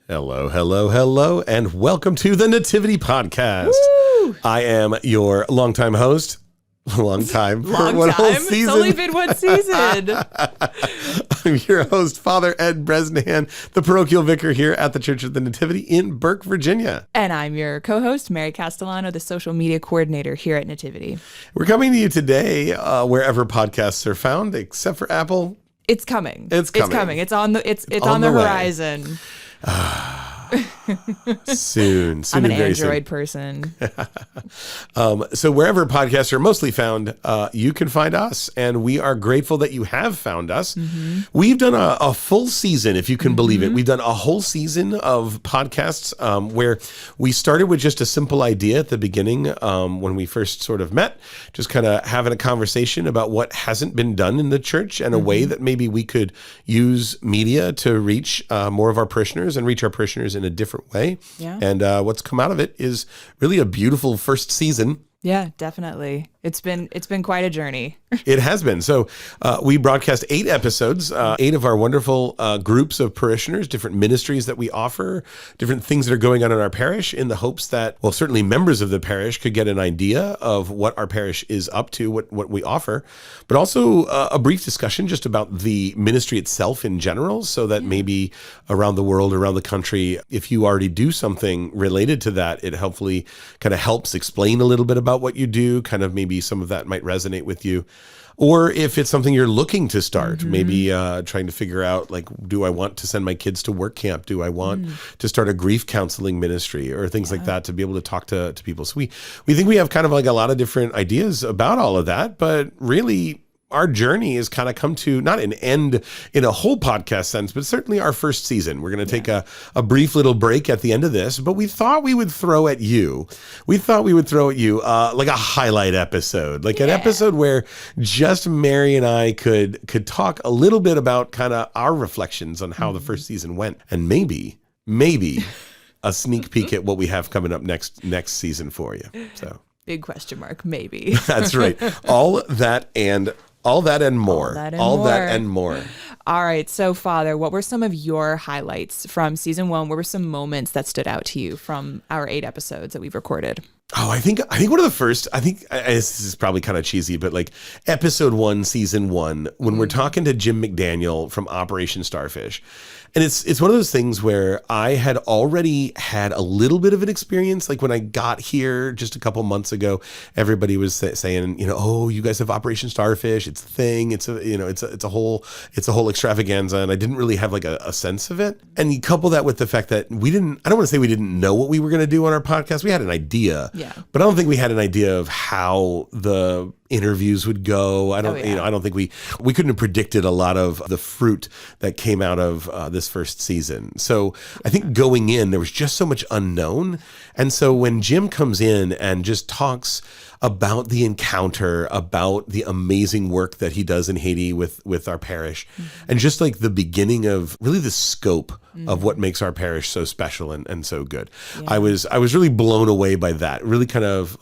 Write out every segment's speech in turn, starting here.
Hello, hello, hello, and welcome to the Nativity Podcast. Woo! I am your longtime host. Long time. Whole season. It's only been one season. I'm your host, Father Ed Bresnahan, the parochial vicar here at the Church of the Nativity in Burke, Virginia. And I'm your co-host, Mary Castellano, the social media coordinator here at Nativity. We're coming to you today wherever podcasts are found, except for Apple. It's coming. It's coming. It's on the horizon. Soon. I'm an Android soon. Person. So wherever podcasts are mostly found, you can find us, and we are grateful that you have found us. Mm-hmm. We've done a full season, if you can believe it. We've done a whole season of podcasts where we started with just a simple idea at the beginning when we first sort of met, just kind of having a conversation about what hasn't been done in the church and a way that maybe we could use media to reach more of our parishioners and reach our parishioners in a different way. Yeah. And what's come out of it is really a beautiful first season. Yeah, definitely. It's been quite a journey. It has been. So we broadcast 8 episodes, 8 of our wonderful groups of parishioners, different ministries that we offer, different things that are going on in our parish in the hopes that, well, certainly members of the parish could get an idea of what our parish is up to, what we offer, but also a brief discussion just about the ministry itself in general, so that maybe around the world, around the country, if you already do something related to that, it hopefully kind of helps explain a little bit about what you do, kind of maybe some of that might resonate with you. Or if it's something you're looking to start, maybe trying to figure out, like, do I want to send my kids to work camp? Do I want to start a grief counseling ministry or things like that, to be able to talk to people? So we think we have kind of like a lot of different ideas about all of that, but really our journey has kind of come to not an end in a whole podcast sense, but certainly our first season. We're going to take a brief little break at the end of this, but we thought we would throw at you like a highlight episode, like an episode where just Mary and I could talk a little bit about kind of our reflections on how the first season went, and maybe a sneak peek at what we have coming up next season for you. So big question mark, maybe. That's right. All that and more. All that and more. All right. So, Father, what were some of your highlights from season 1? What were some moments that stood out to you from our 8 episodes that we've recorded? Oh, I think one of the first, this is probably kind of cheesy, but like episode 1, season 1, when we're talking to Jim McDaniel from Operation Starfish. And it's one of those things where I had already had a little bit of an experience. Like when I got here just a couple months ago, everybody was saying, oh, you guys have Operation Starfish. It's a thing. It's a whole extravaganza. And I didn't really have like a sense of it. And you couple that with the fact that I don't want to say we didn't know what we were going to do on our podcast. We had an idea, but I don't think we had an idea of how the interviews would go. I don't think we couldn't have predicted a lot of the fruit that came out of this first season. So I think going in, there was just so much unknown. And so when Jim comes in and just talks about the encounter, about the amazing work that he does in Haiti with our parish, and just like the beginning of really the scope of what makes our parish so special and so good. Yeah. I was really blown away by that. Really kind of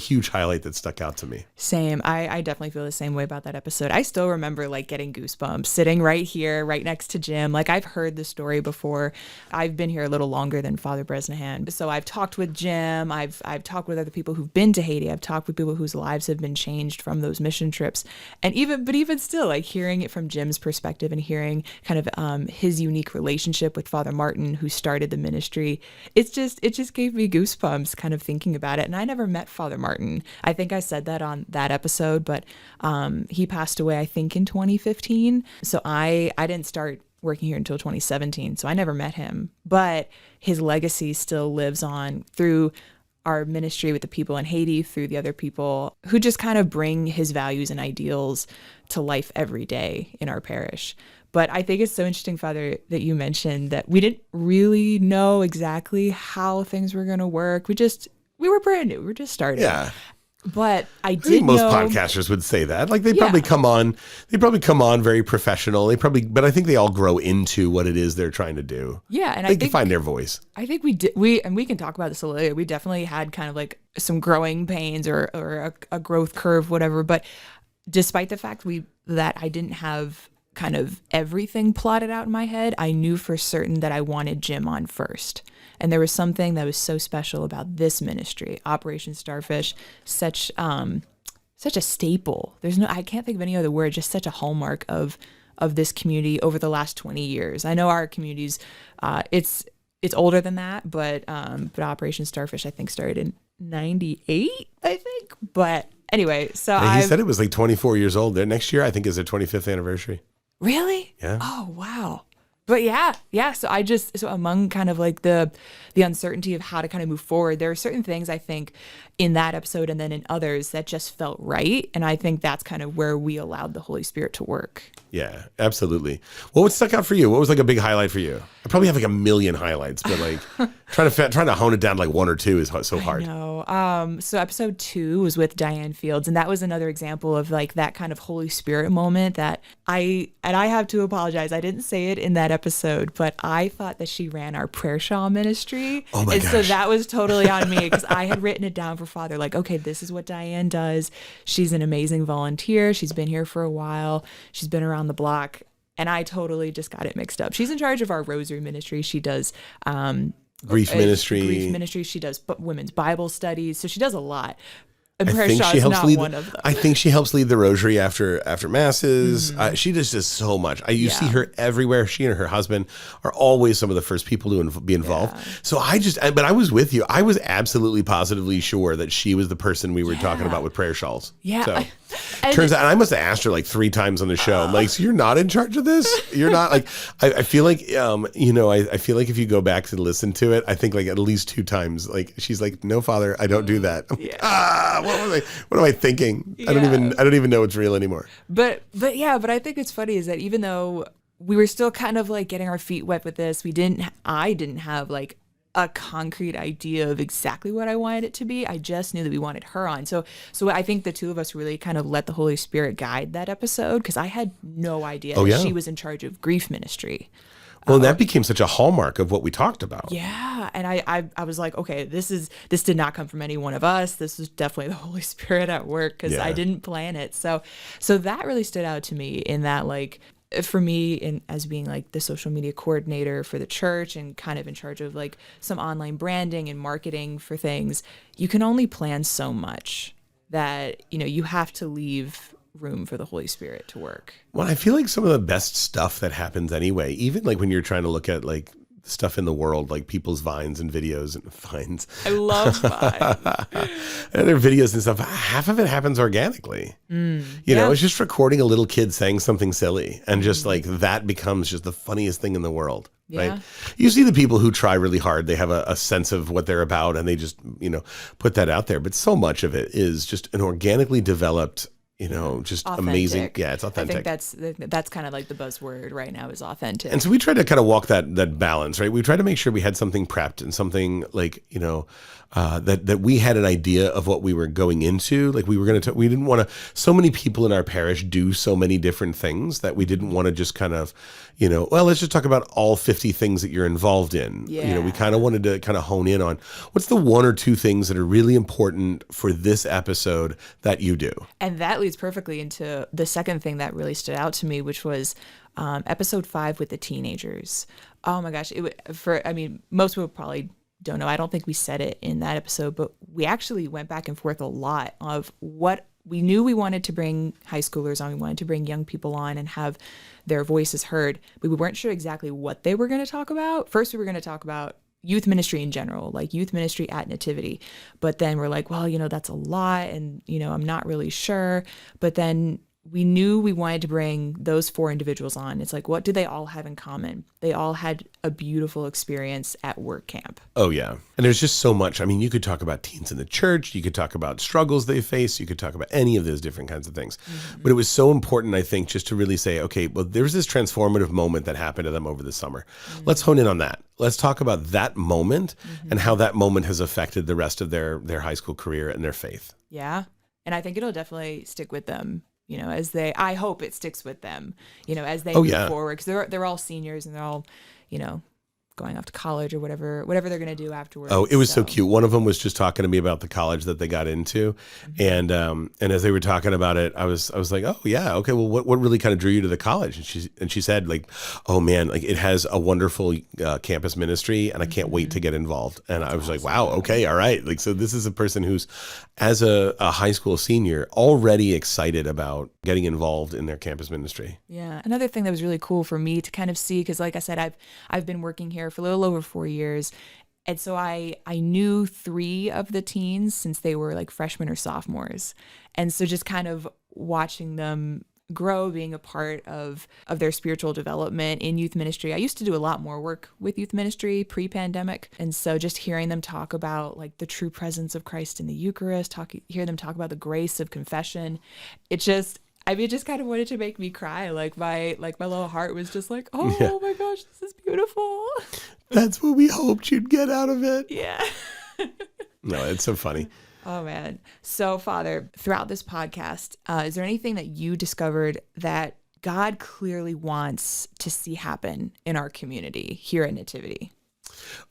huge highlight that stuck out to me. Same. I definitely feel the same way about that episode. I still remember like getting goosebumps sitting right here, right next to Jim. Like I've heard the story before. I've been here a little longer than Father Bresnahan. So I've talked with Jim. I've talked with other people who've been to Haiti. I've talked with people whose lives have been changed from those mission trips. And even still, like hearing it from Jim's perspective and hearing kind of his unique relationship with Father Martin, who started the ministry, it just gave me goosebumps kind of thinking about it. And I never met Father Martin. I think I said that on that episode, but he passed away, I think, in 2015. So I didn't start working here until 2017. So I never met him, but his legacy still lives on through our ministry with the people in Haiti, through the other people who just kind of bring his values and ideals to life every day in our parish. But I think it's so interesting, Father, that you mentioned that we didn't really know exactly how things were going to work. We were brand new. We were just starting. Yeah. But I think most podcasters would say that. Like they probably come on very professional. But I think they all grow into what it is they're trying to do. Yeah, and I think they find their voice. I think we did. And we can talk about this a little later. We definitely had kind of like some growing pains or a growth curve, whatever. But despite the fact that I didn't have kind of everything plotted out in my head, I knew for certain that I wanted Jim on first. And there was something that was so special about this ministry, Operation Starfish, such a staple. I can't think of any other word, just such a hallmark of this community over the last 20 years. I know our community's, it's older than that, but Operation Starfish, I think, started in 98, I think. But anyway, so he said it was like 24 years old. There next year, I think, is their 25th anniversary. Really? Yeah. Oh, wow. But yeah. So among kind of like the uncertainty of how to kind of move forward, there are certain things I think in that episode and then in others that just felt right. And I think that's kind of where we allowed the Holy Spirit to work. Yeah, absolutely. Well, what stuck out for you? What was like a big highlight for you? I probably have like a million highlights, but like trying to hone it down to like one or two is so hard. No. So episode 2 was with Diane Fields, and that was another example of like that kind of Holy Spirit moment that I have to apologize. I didn't say it in that episode, but I thought that she ran our prayer shawl ministry. Oh my gosh. So that was totally on me because I had written it down for Father, like, okay, this is what Diane does. She's an amazing volunteer. She's been here for a while. She's been around the block. And I totally just got it mixed up. She's in charge of our rosary ministry. She does grief ministry. She does women's Bible studies. So she does a lot. And I prayer think shawl she is helps not lead. one of them. I think she helps lead the rosary after masses. She does just so much. You see her everywhere. She and her husband are always some of the first people to be involved. Yeah. So but I was with you. I was absolutely positively sure that she was the person we were talking about with prayer shawls. Yeah. So turns out, and I must have asked her like 3 times on the show. I'm like, so you're not in charge of this? You're not like. I feel like I feel like if you go back to listen to it, I think like at least 2 times, like she's like, no, Father, I don't do that. What am I thinking? Yeah. I don't even know it's real anymore. But I think it's funny is that even though we were still kind of like getting our feet wet with this, I didn't have like a concrete idea of exactly what I wanted it to be. I just knew that we wanted her on. So I think the two of us really kind of let the Holy Spirit guide that episode because I had no idea that she was in charge of grief ministry. Well, that became such a hallmark of what we talked about. Yeah. And I was like, okay, this did not come from any one of us. This was definitely the Holy Spirit at work because I didn't plan it. So that really stood out to me in that, like, for me, as being like the social media coordinator for the church and kind of in charge of like some online branding and marketing for things, you can only plan so much that, you have to leave room for the Holy Spirit to work. Well, I feel like some of the best stuff that happens anyway, even like when you're trying to look at like stuff in the world, like people's vines and videos and vines. I love vines. And their videos and stuff, half of it happens organically. You know, it's just recording a little kid saying something silly and just like that becomes just the funniest thing in the world. Yeah. Right. You see the people who try really hard, they have a sense of what they're about and they just, put that out there. But so much of it is just an organically developed, just authentic. Amazing. Yeah, it's authentic. I think that's kind of like the buzzword right now is authentic. And so we tried to kind of walk that balance, right? We tried to make sure we had something prepped and something like, that we had an idea of what we were going into. Like we didn't want to, so many people in our parish do so many different things that we didn't want to just kind of, let's just talk about all 50 things that you're involved in. Yeah. We kind of wanted to kind of hone in on what's the 1 or 2 things that are really important for this episode that you do. And that leads perfectly into the second thing that really stood out to me, which was episode 5 with the teenagers. Oh my gosh. Most people probably don't know. I don't think we said it in that episode, but we actually went back and forth a lot of what we knew we wanted to bring high schoolers on. We wanted to bring young people on and have their voices heard, but we weren't sure exactly what they were going to talk about. First, we were going to talk about youth ministry in general, like youth ministry at Nativity. But then we're like, well, that's a lot. And, I'm not really sure. But then we knew we wanted to bring those 4 individuals on. It's like, what do they all have in common? They all had a beautiful experience at work camp. Oh, yeah. And there's just so much. I mean, you could talk about teens in the church. You could talk about struggles they face. You could talk about any of those different kinds of things. Mm-hmm. But it was so important, I think, just to really say, okay, well, there's this transformative moment that happened to them over the summer. Mm-hmm. Let's hone in on that. Let's talk about that moment and how that moment has affected the rest of their high school career and their faith. Yeah. And I think it'll definitely stick with them. I hope it sticks with them, as they move forward, because they're all seniors and they're all, going off to college or whatever they're going to do afterwards. Oh, it was so cute. One of them was just talking to me about the college that they got into. And as they were talking about it, I was like, oh yeah, okay. Well, what really kind of drew you to the college? And she said like, oh man, like it has a wonderful campus ministry and I can't wait to get involved. And I was like, wow, okay, all right. Like, so this is a person who's as a high school senior already excited about getting involved in their campus ministry. Yeah. Another thing that was really cool for me to kind of see, because like I said, I've been working here for a little over 4 years. And so I knew 3 of the teens since they were like freshmen or sophomores. And so just kind of watching them grow, being a part of their spiritual development in youth ministry. I used to do a lot more work with youth ministry pre-pandemic. And so just hearing them talk about like the true presence of Christ in the Eucharist, hear them talk about the grace of confession, it just kind of wanted to make me cry. Like my little heart was just like, oh my gosh, this is beautiful. That's what we hoped you'd get out of it. Yeah. No, it's so funny. Oh man. So Father, throughout this podcast, is there anything that you discovered that God clearly wants to see happen in our community here at Nativity?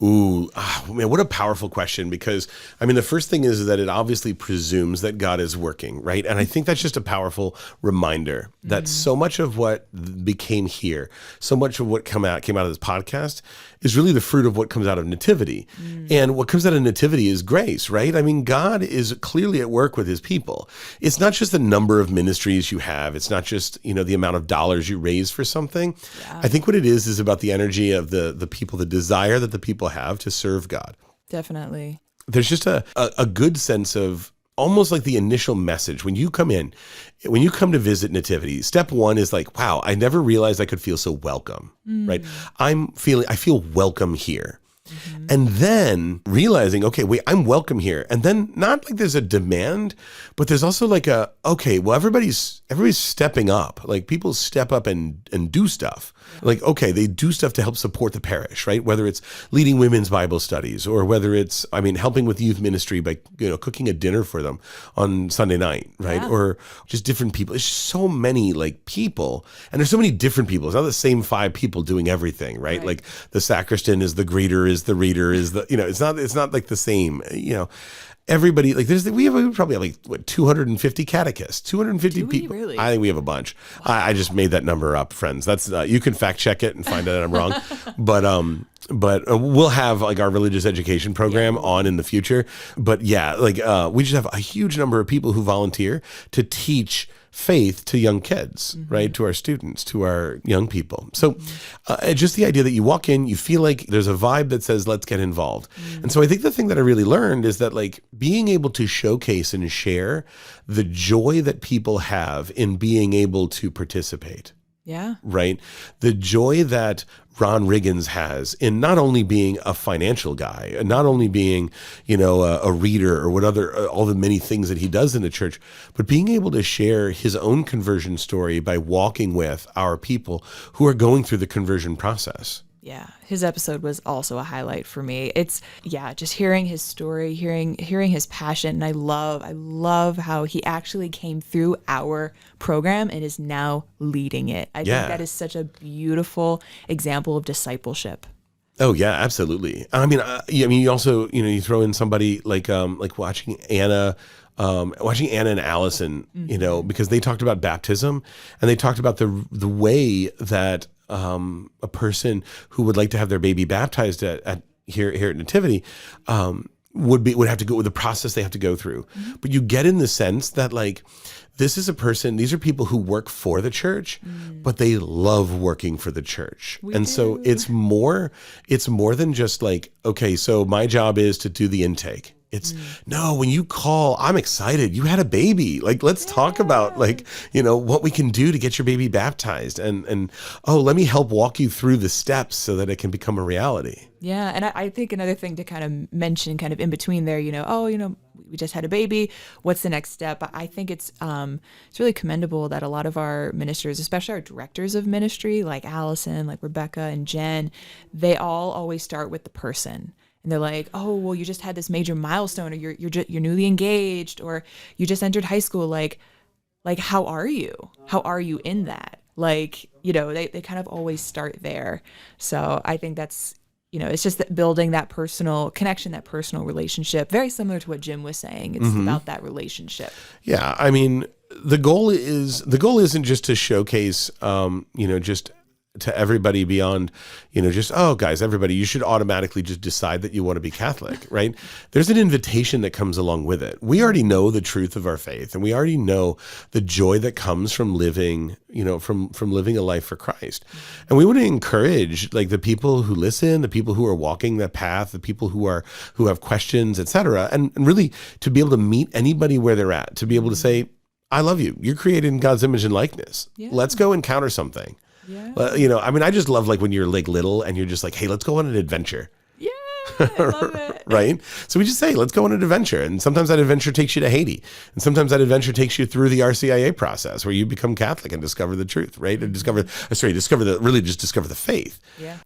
Ooh, man, what a powerful question, because I mean, the first thing is that it obviously presumes that God is working, right? And I think that's just a powerful reminder that so much of what became here, so much of what came out of this podcast is really the fruit of what comes out of Nativity. And what comes out of Nativity is grace, right? I mean, God is clearly at work with his people. It's not just the number of ministries you have. It's not just, the amount of dollars you raise for something. Yeah. I think what it is about the energy of the people, the desire that the people have to serve God. Definitely. There's just a good sense of almost like the initial message when you come to visit Nativity. Step one is like, wow, I never realized I could feel so welcome, right? I feel welcome here. And then realizing, okay, wait, I'm welcome here. And then not like there's a demand, but there's also like okay, well, everybody's stepping up. Like people step up and do stuff. Like, okay, they do stuff to help support the parish, right? Whether it's leading women's Bible studies or whether it's, helping with youth ministry by, cooking a dinner for them on Sunday night, right? Yeah. Or just different people. It's just so many like people, and there's so many different people. It's not the same 5 people doing everything, right? Like the sacristan is the greeter, is the reader, is the, it's not like the same, everybody, like we probably have like 250 catechists, 250 people. Really? I think we have a bunch. Wow. I just made that number up, friends. That's you can fact check it and find out I'm wrong. But we'll have like our religious education program on in the future. But yeah, like we just have a huge number of people who volunteer to teach faith to young kids, right? To our students, to our young people. So just the idea that you walk in, you feel like there's a vibe that says, let's get involved. And so I think the thing that I really learned is that like being able to showcase and share the joy that people have in being able to participate. Yeah. Right. The joy that Ron Riggins has in not only being a financial guy and not only being, a reader or all the many things that he does in the church, but being able to share his own conversion story by walking with our people who are going through the conversion process. Yeah, his episode was also a highlight for me. It's just hearing his story, hearing his passion, and I love how he actually came through our program and is now leading it. I think that is such a beautiful example of discipleship. Oh yeah, absolutely. I mean, you also you throw in somebody like watching Anna. Watching Anna and Allison, because they talked about baptism and they talked about the way that a person who would like to have their baby baptized at here at Nativity would have to go with the process they have to go through. But you get in the sense that like these are people who work for the church, but they love working for the church. So it's more than just like, okay, so my job is to do the intake. It's no, when you call, I'm excited. You had a baby. Like, let's talk about like, what we can do to get your baby baptized and let me help walk you through the steps so that it can become a reality. Yeah. And I think another thing to kind of mention kind of in between there, we just had a baby. What's the next step? I think it's really commendable that a lot of our ministers, especially our directors of ministry, like Allison, like Rebecca and Jen, they all always start with the person. And they're like, oh, well, you just had this major milestone, or you're newly engaged, or you just entered high school. Like, how are you? How are you in that? Like, they kind of always start there. So I think that's it's just that building that personal connection, that personal relationship, very similar to what Jim was saying. It's about that relationship. Yeah. I mean, the goal isn't just to showcase, just to everybody beyond, just, oh, guys, everybody, you should automatically just decide that you want to be Catholic, right? There's an invitation that comes along with it. We already know the truth of our faith, and we already know the joy that comes from living, from living a life for Christ. And we want to encourage like the people who listen, the people who are walking that path, the people who have questions, et cetera, and really to be able to meet anybody where they're at, to be able to say, I love you. You're created in God's image and likeness. Yeah. Let's go encounter something. Yeah. I just love like when you're like little and you're just like, hey, let's go on an adventure. Yeah, I love it. Right? So we just say, let's go on an adventure. And sometimes that adventure takes you to Haiti. And sometimes that adventure takes you through the RCIA process where you become Catholic and discover the truth, right? And discover the faith. Yeah.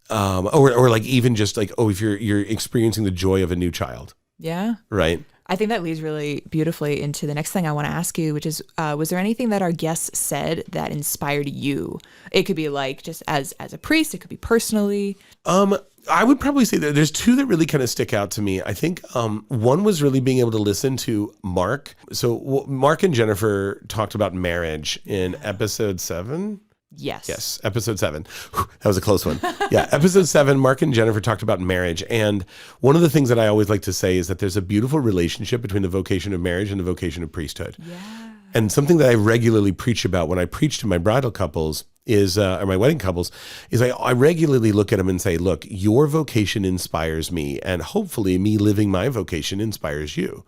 Or like even just like, if you're experiencing the joy of a new child. Yeah. Right. I think that leads really beautifully into the next thing I want to ask you, which is, was there anything that our guests said that inspired you? It could be like just as a priest, it could be personally. I would probably say that there's two that really kind of stick out to me. I think one was really being able to listen to Mark. So Mark and Jennifer talked about marriage in episode 7. Yes. Episode 7. Whew, that was a close one. Yeah. Episode 7, Mark and Jennifer talked about marriage. And one of the things that I always like to say is that there's a beautiful relationship between the vocation of marriage and the vocation of priesthood. Yeah. And something that I regularly preach about when I preach to my bridal couples is, or my wedding couples, is I regularly look at them and say, look, your vocation inspires me, and hopefully me living my vocation inspires you.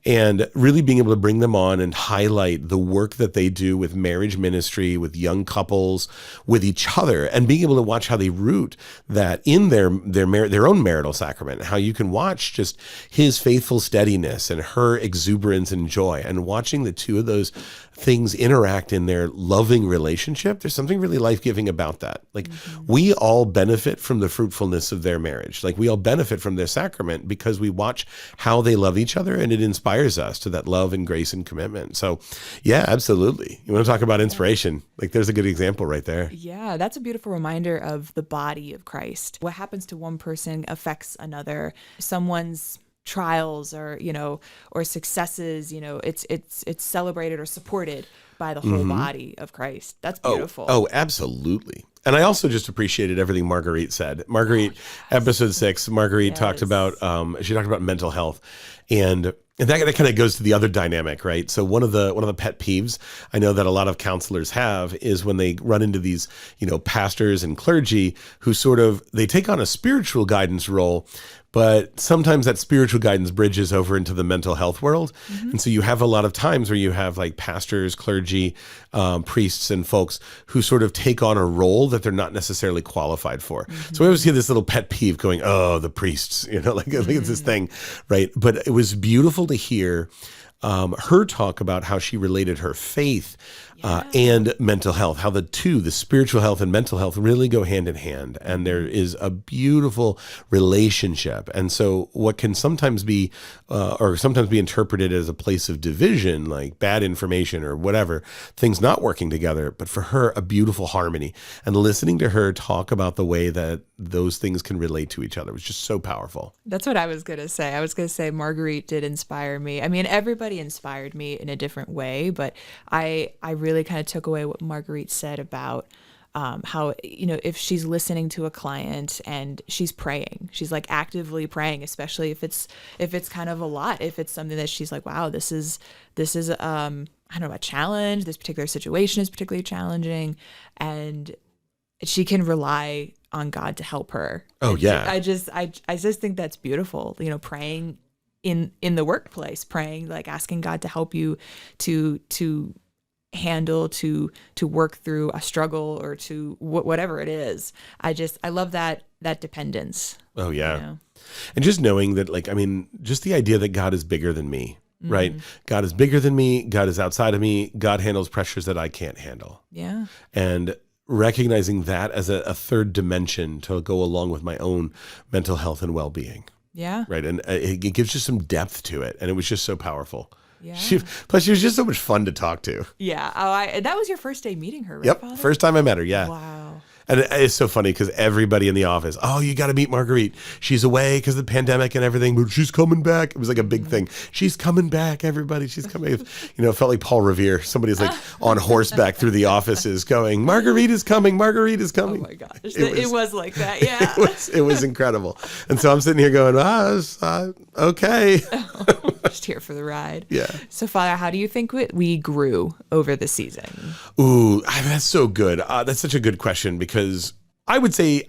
And really being able to bring them on and highlight the work that they do with marriage ministry, with young couples, with each other, and being able to watch how they root that in their own marital sacrament, how you can watch just his faithful steadiness and her exuberance and joy, and watching the two of those things interact in their loving relationship. There's something really life-giving about that. Like we all benefit from the fruitfulness of their marriage. Like we all benefit from their sacrament because we watch how they love each other, and it inspires us to that love and grace and commitment. So yeah, absolutely. You want to talk about inspiration? Like there's a good example right there. Yeah, that's a beautiful reminder of the body of Christ. What happens to one person affects another. Someone's trials or successes, it's celebrated or supported by the whole body of Christ. That's beautiful. Oh, absolutely. And I also just appreciated everything Marguerite said. Marguerite, episode 6, Marguerite talked about mental health, and that kind of goes to the other dynamic, right? So one of the pet peeves I know that a lot of counselors have is when they run into these, pastors and clergy who they take on a spiritual guidance role, but sometimes that spiritual guidance bridges over into the mental health world. And so you have a lot of times where you have like pastors, clergy, priests, and folks who sort of take on a role that they're not necessarily qualified for. So we always see this little pet peeve going, oh, the priests, like it's this thing, right? But it was beautiful to hear her talk about how she related her faith and mental health, how the spiritual health and mental health really go hand in hand. And there is a beautiful relationship. And so what can sometimes be interpreted as a place of division, like bad information or whatever, things not working together, but for her, a beautiful harmony. And listening to her talk about the way that those things can relate to each other was just so powerful. That's what I was going to say. I was going to say Marguerite did inspire me. I mean, everybody inspired me in a different way, but I really kind of took away what Marguerite said about how, if she's listening to a client and she's praying, she's like actively praying, especially if it's kind of a lot, if it's something that she's like, wow, this is I don't know, a challenge, this particular situation is particularly challenging, and she can rely on God to help her. Oh, yeah. I just think that's beautiful, praying in the workplace, praying, like asking God to help you to handle, to work through a struggle or to whatever it is. I love that dependence. Oh yeah. And just knowing that, just the idea that God is bigger than me, right? God is bigger than me. God is outside of me. God handles pressures that I can't handle. Yeah. And recognizing that as a third dimension to go along with my own mental health and well-being. Yeah. Right. And it gives you some depth to it. And it was just so powerful. Yeah. Plus, she was just so much fun to talk to. Yeah. Oh, that was your first day meeting her, right, Yep. Father? First time I met her. Yeah. Wow. And it's so funny because everybody in the office, oh, you got to meet Marguerite. She's away because of the pandemic and everything, but she's coming back. It was like a big thing. She's coming back, everybody. She's coming. It felt like Paul Revere. Somebody's like on horseback through the offices going, Marguerite is coming. Marguerite is coming. Oh my gosh. It was like that. Yeah. It was incredible. And so I'm sitting here going, okay. Just here for the ride. Yeah. So, Father, how do you think we grew over the season? Ooh, that's so good. That's such a good question because I would say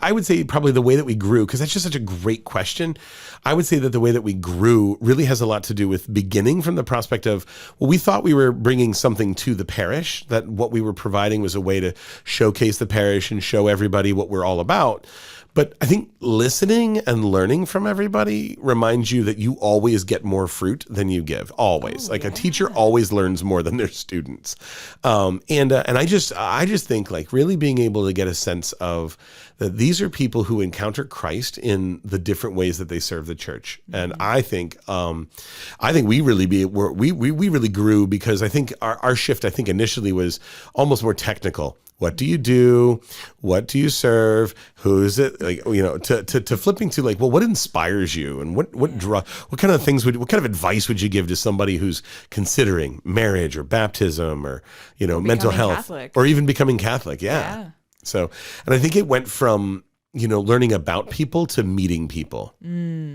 probably the way that we grew, because that's just such a great question. I would say that the way that we grew really has a lot to do with beginning from the prospect of, well, we thought we were bringing something to the parish, that what we were providing was a way to showcase the parish and show everybody what we're all about. But I think listening and learning from everybody reminds you that you always get more fruit than you give. Always. A teacher always learns more than their students. And I just think like really being able to get a sense of that these are people who encounter Christ in the different ways that they serve the church. And I think we really really grew because I think our shift, I think initially was almost more technical. What do you do? What do you serve? Who is it? To flipping to like, well, what inspires you, and what kind of things what kind of advice would you give to somebody who's considering marriage or baptism or mental health Catholic. or even becoming Catholic? Yeah. So, and I think it went from learning about people to meeting people. I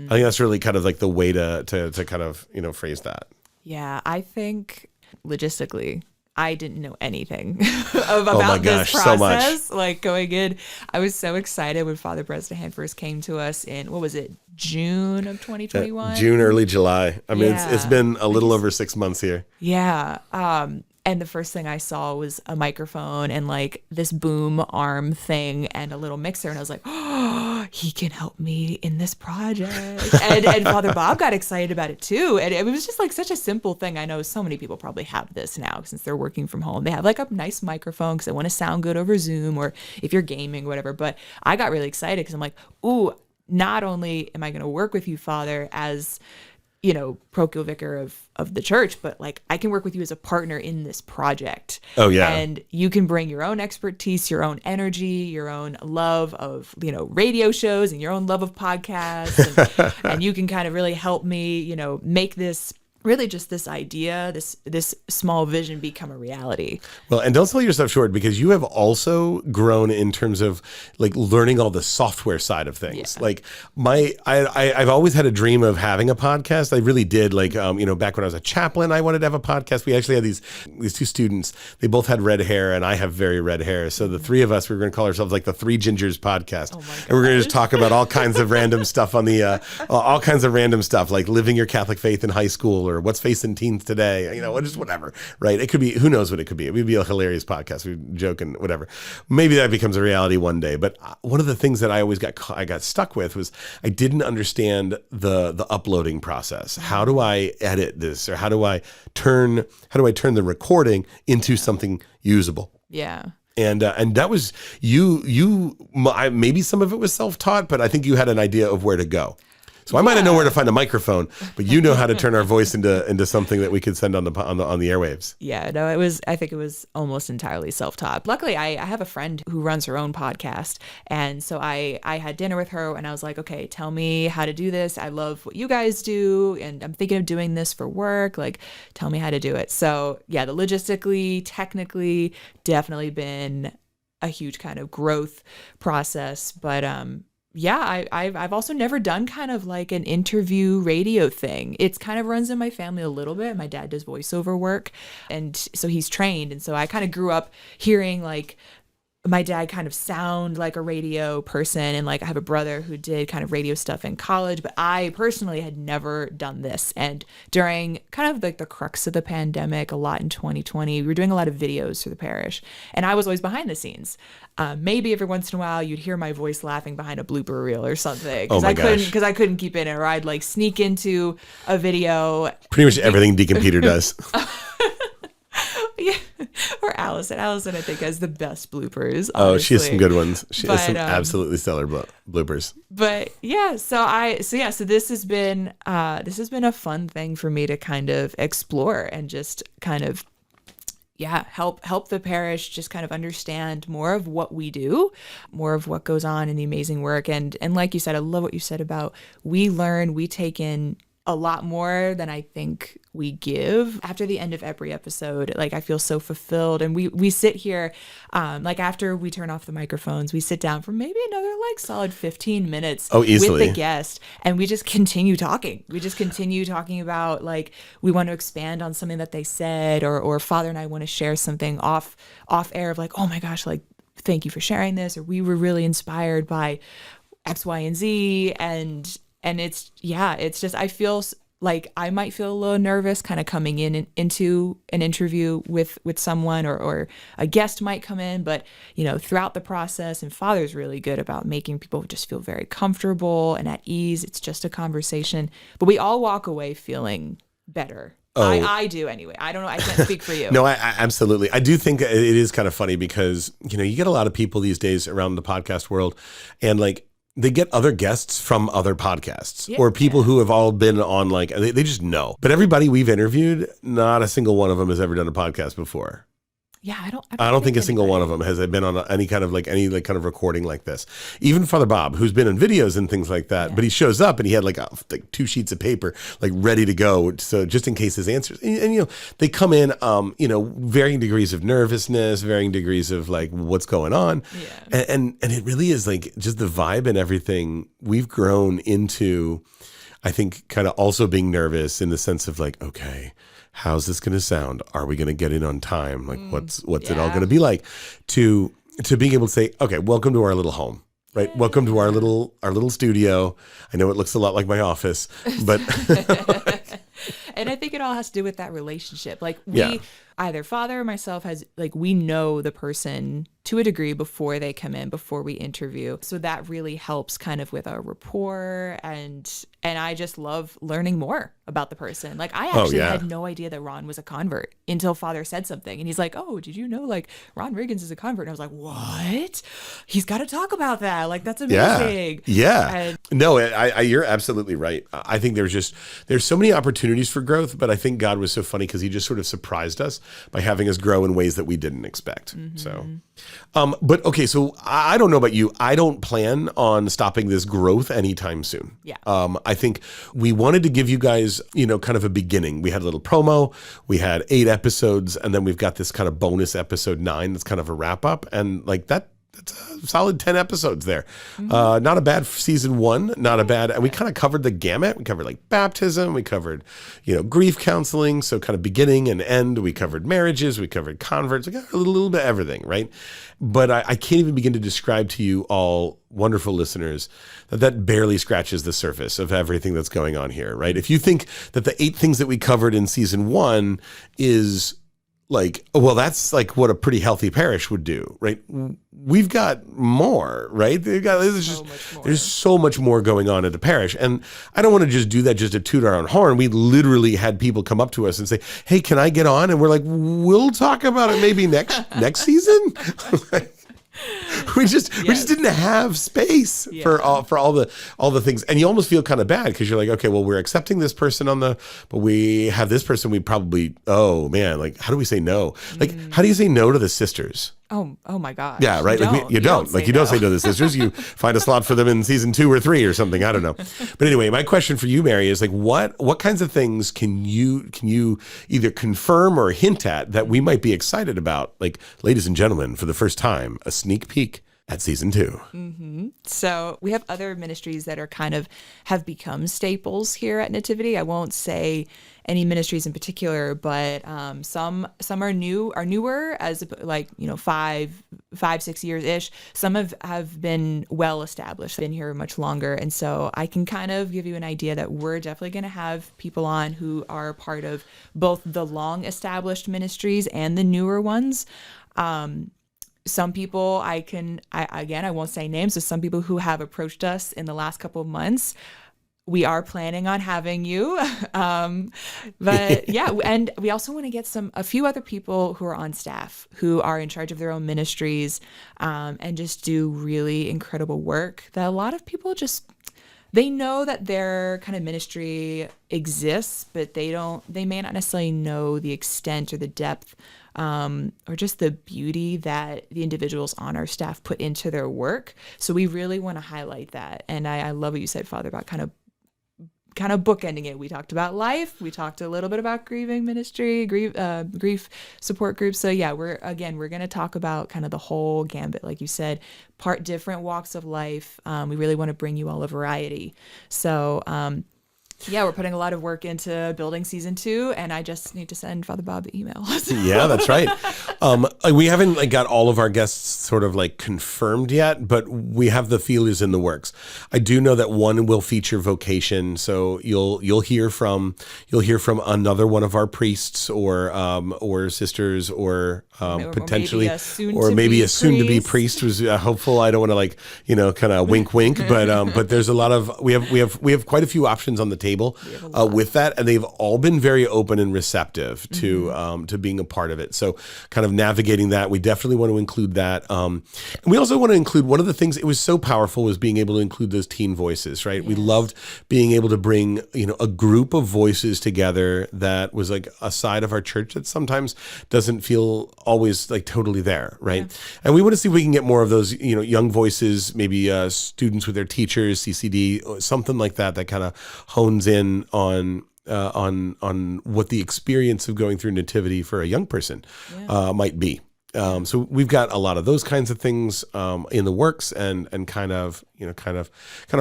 think that's really kind of like the way to kind of phrase that. Yeah, I think logistically, I didn't know anything about this process. So much. Like going in, I was so excited when Father Bresnahan first came to us in, what was it, June of 2021? June, early July. I mean, it's been a little over 6 months here. Yeah. And the first thing I saw was a microphone and like this boom arm thing and a little mixer. And I was like, oh, he can help me in this project. And Father Bob got excited about it too. And it was just like such a simple thing. I know so many people probably have this now since they're working from home. They have like a nice microphone because they want to sound good over Zoom or if you're gaming or whatever. But I got really excited because I'm like, ooh, not only am I going to work with you, Father, as parochial vicar of the church, but like I can work with you as a partner in this project. Oh yeah. And you can bring your own expertise, your own energy, your own love of, radio shows and your own love of podcasts. And you can kind of really help me, make this really just this idea, this small vision become a reality. Well, and don't sell yourself short because you have also grown in terms of like learning all the software side of things. Yeah. Like I've always had a dream of having a podcast. I really did. Like, back when I was a chaplain, I wanted to have a podcast. We actually had these two students. They both had red hair and I have very red hair. So the three of us, we were going to call ourselves like the Three Gingers podcast. Oh my gosh. And we're going to just talk about all kinds of random stuff on the, all kinds of random stuff like living your Catholic faith in high school or what's facing teens today, just whatever, right? It could be, who knows what it could be. It would be a hilarious podcast. We'd joke and whatever. Maybe that becomes a reality one day. But one of the things that I always got stuck with was I didn't understand the uploading process. How do I edit this? Or how do I turn the recording into something usable? Yeah. And that was maybe some of it was self-taught, but I think you had an idea of where to go. So I might not know where to find a microphone, but you know how to turn our voice into something that we could send on the airwaves. Yeah, no, I think it was almost entirely self-taught. Luckily, I have a friend who runs her own podcast. And so I had dinner with her and I was like, okay, tell me how to do this. I love what you guys do. And I'm thinking of doing this for work. Like, tell me how to do it. So yeah, the logistically, technically definitely been a huge kind of growth process. But, yeah, I've also never done kind of like an interview radio thing. It's kind of runs in my family a little bit. My dad does voiceover work, and so he's trained. And so I kind of grew up hearing like my dad kind of sound like a radio person, and like I have a brother who did kind of radio stuff in college, but I personally had never done this. And during kind of like the crux of the pandemic, a lot in 2020, we were doing a lot of videos for the parish, and I was always behind the scenes. Maybe every once in a while you'd hear my voice laughing behind a blooper reel or something because I couldn't keep in it, or I'd like sneak into a video. Pretty much everything Deacon Peter does. Yeah. Or Allison, I think, has the best bloopers. Honestly. Oh, she has some good ones. She has some absolutely stellar bloopers. But yeah, so this has been a fun thing for me to kind of explore and just kind of, help the parish just kind of understand more of what we do, more of what goes on in the amazing work. And like you said, I love what you said about we take in a lot more than I think we give. After the end of every episode, like I feel so fulfilled. And we sit here, like after we turn off the microphones, we sit down for maybe another like solid 15 minutes easily. with the guest. And we just continue talking. We just continue talking about like, we want to expand on something that they said, or Father and I want to share something off air of like, oh my gosh, like, thank you for sharing this. Or we were really inspired by X, Y, and Z. And it's just, I feel like I might feel a little nervous kind of coming into an interview with someone, or a guest might come in, but throughout the process, and Father's really good about making people just feel very comfortable and at ease. It's just a conversation, but we all walk away feeling better. Oh. I do anyway. I don't know. I can't speak for you. No, I absolutely. I do think it is kind of funny because, you get a lot of people these days around the podcast world, and like, they get other guests from other podcasts or people who have all been on, like, they just know. But everybody we've interviewed, not a single one of them has ever done a podcast before. Yeah, I don't think a single one of them has been on any kind of recording like this. Even Father Bob, who's been in videos and things like that, but he shows up and he had like 2 sheets of paper like ready to go, so just in case his answers. And they come in, varying degrees of nervousness, varying degrees of like what's going on, and it really is like just the vibe and everything. We've grown into, I think, kind of also being nervous in the sense of like, okay, how's this going to sound? Are we going to get in on time? Like, what's it all going to be like? To being able to say, okay, welcome to our little home, right? Welcome to our little studio. I know it looks a lot like my office, but and I think it all has to do with that relationship. Like either Father or myself we know the person to a degree before they come in, before we interview. So that really helps kind of with our rapport, and I just love learning more about the person. Like I actually had no idea that Ron was a convert until Father said something, and he's like, "Oh, did you know like Ron Riggins is a convert?" And I was like, "What? He's got to talk about that. Like that's amazing." Yeah. No, you're absolutely right. I think there's so many opportunities for growth, but I think God was so funny because he just sort of surprised us by having us grow in ways that we didn't expect. So, but okay, so I don't know about you. I don't plan on stopping this growth anytime soon. Yeah. I think we wanted to give you guys, kind of a beginning. We had a little promo. We had 8 episodes, and then we've got this kind of bonus episode 9 that's kind of a wrap up, and like that's a solid 10 episodes there. Not a bad season 1, not a bad, and we kind of covered the gamut. We covered like baptism, we covered, grief counseling, so kind of beginning and end. We covered marriages, we covered converts, we got a little bit of everything, right? But I can't even begin to describe to you all wonderful listeners that barely scratches the surface of everything that's going on here, right? If you think that the 8 things that we covered in season 1 is like, well, that's like what a pretty healthy parish would do, right? We've got more, right? There's so much more going on at the parish. And I don't want to just do that just to toot our own horn. We literally had people come up to us and say, "Hey, can I get on?" And we're like, "We'll talk about it maybe next season." We just didn't have space for all the things, and you almost feel kind of bad because you're like, okay, well, we're accepting this person but we have this person. We probably, oh man, like how do we say no? Like how do you say no to the sisters? Oh my God. Yeah, right. You don't say no to the sisters. You find a slot for them in season 2 or 3 or something. I don't know. But anyway, my question for you, Mary, is like, what kinds of things can you either confirm or hint at that we might be excited about? Like, ladies and gentlemen, for the first time, a sneak peek at season 2. Mm-hmm. So we have other ministries that are have become staples here at Nativity. I won't say any ministries in particular, but some are newer as like 5-6 years ish. Some have been well established, been here much longer, and so I can kind of give you an idea that we're definitely going to have people on who are part of both the long established ministries and the newer ones. Some people I won't say names, so some people who have approached us in the last couple of months, we are planning on having you. But yeah, and we also want to get a few other people who are on staff, who are in charge of their own ministries, and just do really incredible work that a lot of people just They know that their kind of ministry exists, but they may not necessarily know the extent or the depth or just the beauty that the individuals on our staff put into their work. So we really want to highlight that. And I love what you said, Father, about kind of bookending it. We talked about life. We talked a little bit about grieving ministry, grief support groups. So yeah, we're going to talk about kind of the whole gambit, like you said, different walks of life. We really want to bring you all a variety. So yeah, we're putting a lot of work into building season 2, and I just need to send Father Bob the email. Yeah, that's right. We haven't got all of our guests sort of confirmed yet, but we have the feelers in the works. I do know that one will feature vocation, so you'll hear from another one of our priests or sisters or potentially or maybe a soon to be priest was hopeful. I don't want to kind of wink, but there's a lot of we have quite a few options on the table with that, and they've all been very open and receptive to being a part of it. So kind of navigating that, we definitely want to include that. And we also want to include one of the things, it was so powerful, was being able to include those teen voices, right? Yes. We loved being able to bring, a group of voices together that was a side of our church that sometimes doesn't feel always totally there, right? Yeah. And we want to see if we can get more of those, young voices, maybe students with their teachers, CCD, something like that kind of hones in on what the experience of going through nativity for a young person might be. So we've got a lot of those kinds of things in the works, and kind of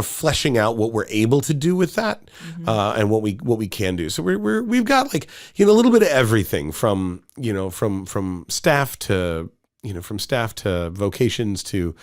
fleshing out what we're able to do with that, and what we can do. So we've got a little bit of everything from staff to vocations to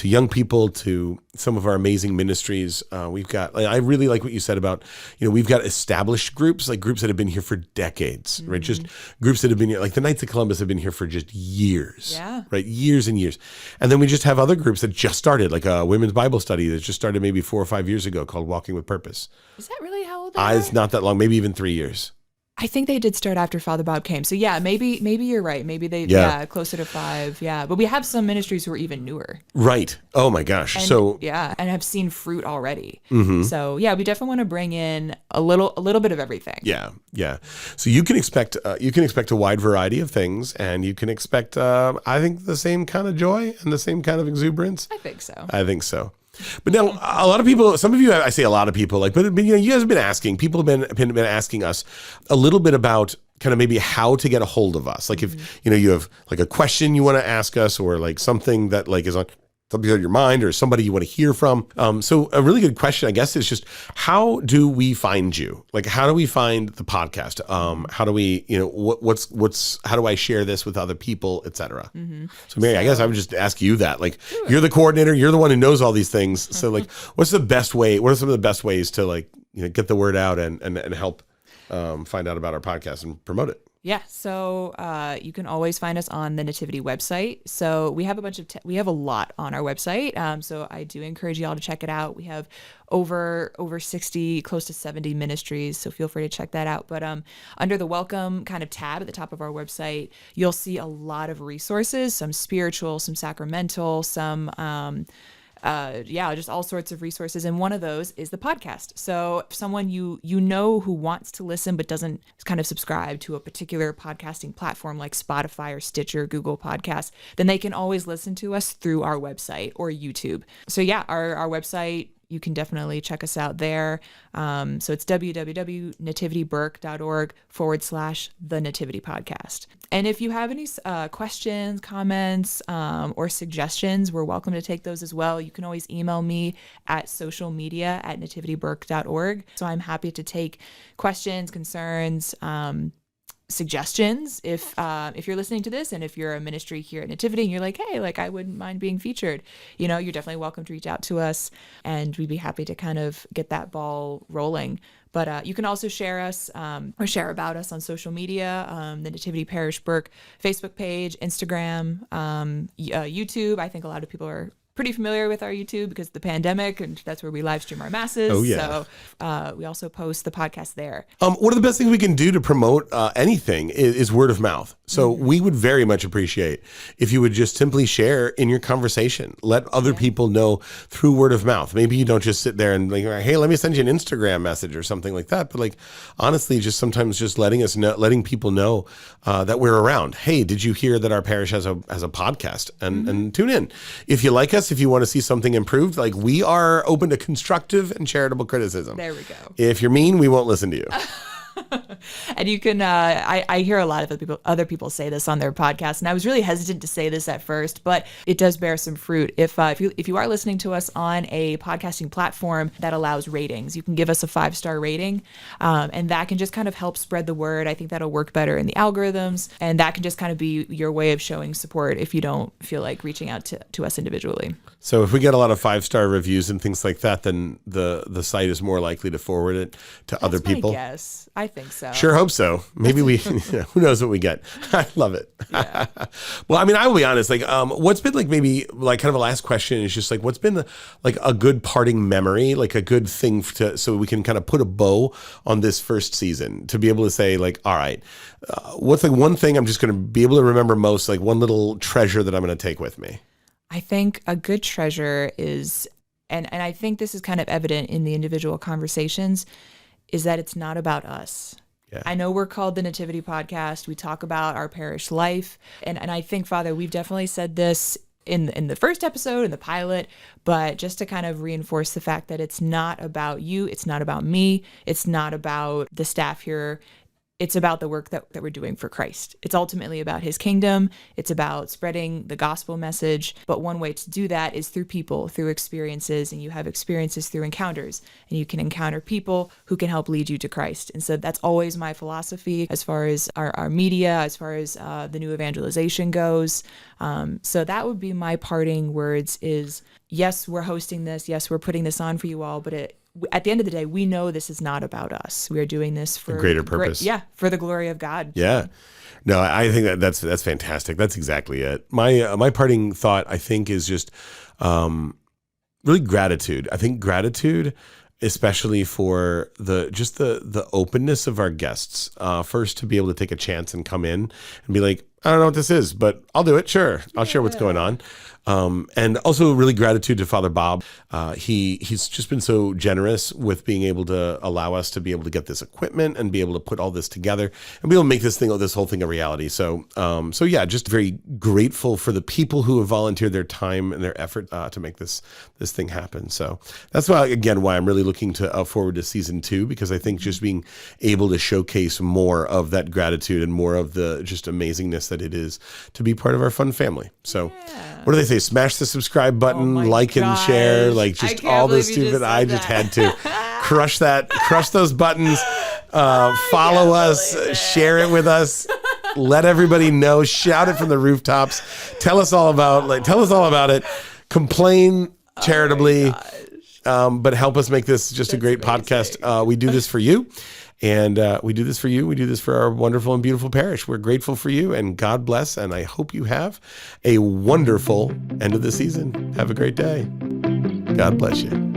young people to some of our amazing ministries. We've got, I really like what you said about, we've got established groups, groups that have been here for decades, right? Just groups that have been here, the Knights of Columbus have been here for just years, right? Years and years. And then we just have other groups that just started, like a women's Bible study that just started maybe 4 or 5 years ago called Walking with Purpose. Is that really how old they are? It's not that long, maybe even 3 years. I think they did start after Father Bob came. So yeah, maybe you're right. Maybe they, closer to 5. Yeah. But we have some ministries who are even newer. Right. Oh my gosh. And, and have seen fruit already. So yeah, we definitely want to bring in a little bit of everything. Yeah. Yeah. So you can expect a wide variety of things, and you can expect, I think, the same kind of joy and the same kind of exuberance. I think so. But now, a lot of people, some of you, I say a lot of people, but you guys have been asking, people have been asking us a little bit about kind of maybe how to get a hold of us. If, you have a question you want to ask us, or something that is on something on your mind, or somebody you want to hear from. So a really good question, I guess, is just, how do we find you? How do we find the podcast? How do we, how do I share this with other people, et cetera? So Mary, I guess I would just ask you that, you're the coordinator, you're the one who knows all these things. So what's the best way? What are some of the best ways to get the word out and help find out about our podcast and promote it? Yeah, so you can always find us on the Nativity website. So we have we have a lot on our website. So I do encourage you all to check it out. We have over 60, close to 70 ministries. So feel free to check that out. But under the welcome kind of tab at the top of our website, you'll see a lot of resources, some spiritual, some sacramental, some just all sorts of resources. And one of those is the podcast. So if someone who wants to listen but doesn't kind of subscribe to a particular podcasting platform like Spotify or Stitcher, Google Podcasts, then they can always listen to us through our website or YouTube. So yeah, our website, you can definitely check us out there. So it's www.nativityburke.org/the Nativity Podcast. And if you have any questions, comments, or suggestions, we're welcome to take those as well. You can always email me at socialmedia@nativityburke.org. So I'm happy to take questions, concerns, suggestions. If you're listening to this and if you're a ministry here at Nativity and you're like, hey, I wouldn't mind being featured, you're definitely welcome to reach out to us, and we'd be happy to kind of get that ball rolling. But you can also share us or share about us on social media, the Nativity Parish Burke Facebook page, Instagram, YouTube. I think a lot of people are pretty familiar with our YouTube because of the pandemic, and that's where we live stream our masses. Oh, yeah. So we also post the podcast there. One of the best things we can do to promote anything is word of mouth. So we would very much appreciate if you would just simply share in your conversation. Let other people know through word of mouth. Maybe you don't just sit there and like, hey, let me send you an Instagram message or something like that. But like, honestly, just sometimes just letting people know that we're around. Hey, did you hear that our parish has a podcast? And tune in. If you like us, if you want to see something improved, like we are open to constructive and charitable criticism. There we go. If you're mean, we won't listen to you. And you can, I hear a lot of other people say this on their podcast, and I was really hesitant to say this at first, but it does bear some fruit. If you are listening to us on a podcasting platform that allows ratings, you can give us a 5-star rating, and that can just kind of help spread the word. I think that'll work better in the algorithms, and that can just kind of be your way of showing support if you don't feel like reaching out to us individually. So if we get a lot of 5-star reviews and things like that, then the site is more likely to forward it to other people. Yes, I think so. Sure hope so. Maybe we, who knows what we get. I love it. Yeah. Well, I mean, I will be honest, like, what's been like maybe like kind of a last question is just like, what's been like a good parting memory, like a good thing so we can kind of put a bow on this first season to be able to say like, all right, what's like one thing I'm just going to be able to remember most, like one little treasure that I'm going to take with me? I think a good treasure is, and I think this is kind of evident in the individual conversations, is that it's not about us. Yeah. I know we're called the Nativity Podcast. We talk about our parish life. And I think, Father, we've definitely said this in the first episode, in the pilot, but just to kind of reinforce the fact that it's not about you. It's not about me. It's not about the staff here. It's about the work that we're doing for Christ. It's ultimately about his kingdom. It's about spreading the gospel message. But one way to do that is through people, through experiences. And you have experiences through encounters. And you can encounter people who can help lead you to Christ. And so that's always my philosophy as far as our media, as far as the new evangelization goes. So that would be my parting words is, yes, we're hosting this. Yes, we're putting this on for you all. But at the end of the day, we know this is not about us. We are doing this for a greater purpose. For the glory of God. Yeah. No, I think that's fantastic. That's exactly it. My parting thought, I think, is just really gratitude. I think gratitude, especially for the openness of our guests. First, to be able to take a chance and come in and be like, I don't know what this is, but I'll do it. Sure. I'll share what's going on. And also really gratitude to Father Bob. He's just been so generous with being able to allow us to be able to get this equipment and be able to put all this together and be able to make this whole thing a reality. So yeah, just very grateful for the people who have volunteered their time and their effort to make this thing happen. So that's why I'm really looking forward to season 2, because I think just being able to showcase more of that gratitude and more of the just amazingness that it is to be part of our fun family. So what do they say? Smash the subscribe button, like and share, like just all the stupid. I just had to crush those buttons, follow us, share it with us, let everybody know, shout it from the rooftops, tell us all about it, complain charitably, but help us make this just a great podcast. We do this for you. And we do this for you. We do this for our wonderful and beautiful parish. We're grateful for you, and God bless. And I hope you have a wonderful end of the season. Have a great day. God bless you.